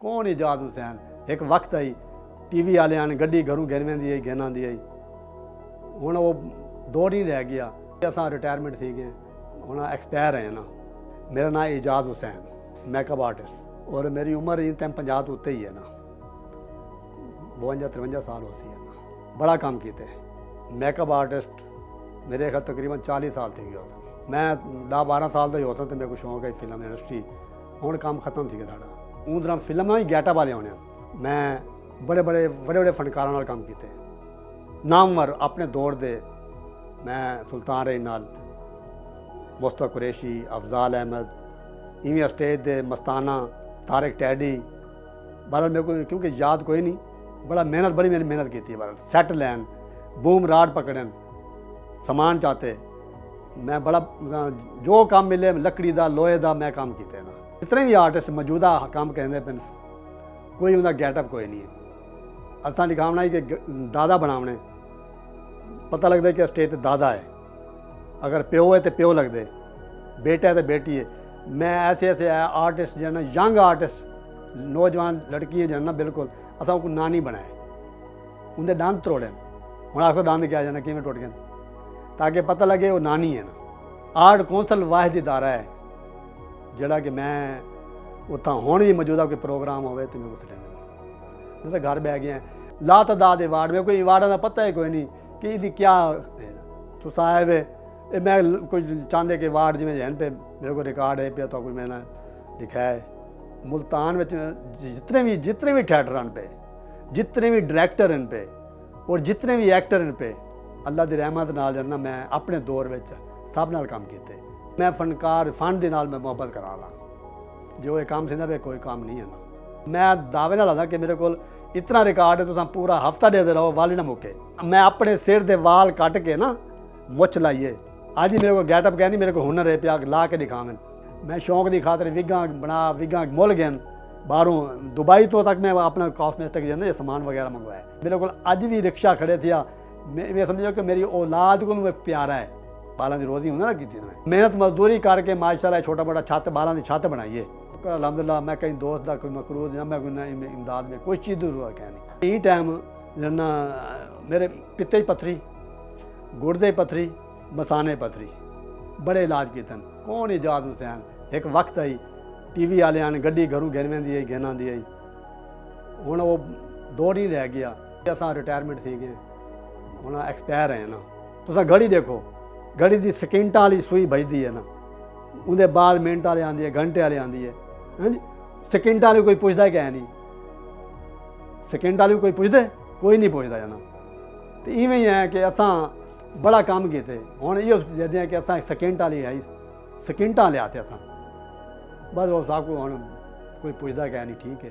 कौन इजाद हुसैन। एक वक्त आई टीवी वाले ने गड्डी घरों गिन वेंदी आई गिन आंदी आई, हुण वो दौर ही रह गया। असां रिटायरमेंट थी गए, हुण एक्सपायर है ना। मेरा नाम इजाद हुसैन, मेकअप आर्टिस्ट, और मेरी उम्र इस टाइम 50 तो उत्ते ही है ना, 52-53 साल हो सी है ना। बड़ा काम किया मेकअप आर्टिस्ट मेरे ख्याल तकरीबन 40 साल थी गया। मैं 10-12 साल का ही होता तो मेरे को शौक है फिल्म इंडस्ट्री। हुण काम खत्म थी गया साढ़ा। ऊँ तरह फिल्म ही गैटअप वाले होने। मैं बड़े बड़े फनकारां नाल काम किए, नामवर अपने दौर दे। मैं सुल्तान रही नाल, मुस्तफा कुरैशी, अफजाल अहमद, इवें स्टेज दे मस्ताना, तारिक टैडी। बहरहाल मेरे को क्योंकि याद कोई नहीं, बड़ा बड़ी मेहनत की थी। बहरहाल सैट लैन, बूम राड पकड़न, समान चाहते। मैं बड़ा जो काम मिले लकड़ी का लोहे का मैं काम किए ना। जितने भी आर्टिस्ट मौजूदा काम कहते पे कोई उनका गैटअप कोई नहीं है। असा दिखावना ही कि दादा बनावने, पता लगता है कि स्टेज पर दादा है। अगर प्यो है तो प्यो लगते, बेटा है तो बेटी है। मैं ऐसे आर्टिस्ट जो ना यंग आर्टिस्ट नौजवान लड़की जो ना बिल्कुल असा उनको नानी बनाए, उनके दंद त्रोड़े। हूँ आखो दंद क्या जाना किमें टुट गए, ताकि पता लगे वो नानी है ना। आर्ट कौंसल वाहिद इदारा है जोड़ा कि मैं उत्था हुण भी मौजूदा कोई प्रोग्राम हो तो मैं उस मैं तो घर बह गया। ला तदाद अवार्ड में कोई अवार्डा का पता ही कोई नहीं कि इसकी क्या तुस आए वे। मैं कोई चाहते कि अवार्ड जिमें हैं पे मेरे को रिकॉर्ड है पे तो कोई मैंने लिखा है। मुल्तान में जितने भी थिएटर पे, जितने भी डायरैक्टर इन पे और जितने भी एक्टर इन पे अल्लाह की रहमत नाल जन्ना मैं अपने दौर में सब नाल काम किए। मैं फनकार फन के नाल मैं मुहब्बत करा ला। जो ये काम सीधा पे कोई काम नहीं है ना। मैं दावे नाल आदा कि मेरे को इतना रिकॉर्ड है, तो पूरा हफ्ता दे रहो वाल ही ना मुके। मैं अपने सिर के वाल कट के ना मुछ लाइए। आज ही मेरे को गैटअप कह नहीं, मेरे को हुनर है प्या ला के दिखावें। मैं शौक की खातर विगा मुल गए बाहरों दुबई तो तक मैं अपना कॉस्मेटिक जो ना सामान वगैरह मंगवाया। मेरे को अज भी रिक्शा खड़े थे। मैं समझो कि मेरी औलाद को मैं प्यारा है। बालों की रोजी होना ना की मेहनत मजदूरी करके माशाल्लाह छोटा मोटा छत बालों की छत बनाइए। अलहमदुलिल्लाह मैं कहीं दोस्त का कोई मकरूज या मैं कोई इमदाद में कोई चीज़ कह नहीं। यही टाइम जन्ना मेरे पित्ते पत्थरी, गुर्दे पत्थरी, मसाने पत्थरी, बड़े इलाज किए। कौन इजाद हुसैन। एक वक्त आई टीवी वाले ने गड्डी घरों गिन वेंदी आई गिन आंदी आई, हुण वो दौर ही रह गया। असां रिटायरमेंट थी गए, हुण एक्सपायर है ना। तुस घड़ी देखो, घड़ी की सकेंटा वाली सूई बजती है ना, उनके बाद मिनट वाले आती है, घंटे वाले आती है। हाँ जी, सकेंटा वाले कोई पुछदा क्या है नहीं, सकेंटा वाले कोई पुछदे कोई नहीं पुछदा है ना। तो इवें ही है कि असां बड़ा काम किए। हुण इहो जदे हैं कि असां सकेंट वाली आई सकेंटा लिया थे असां, बस वो साकू हुण कोई पुछदा क्या नहीं। ठीक है।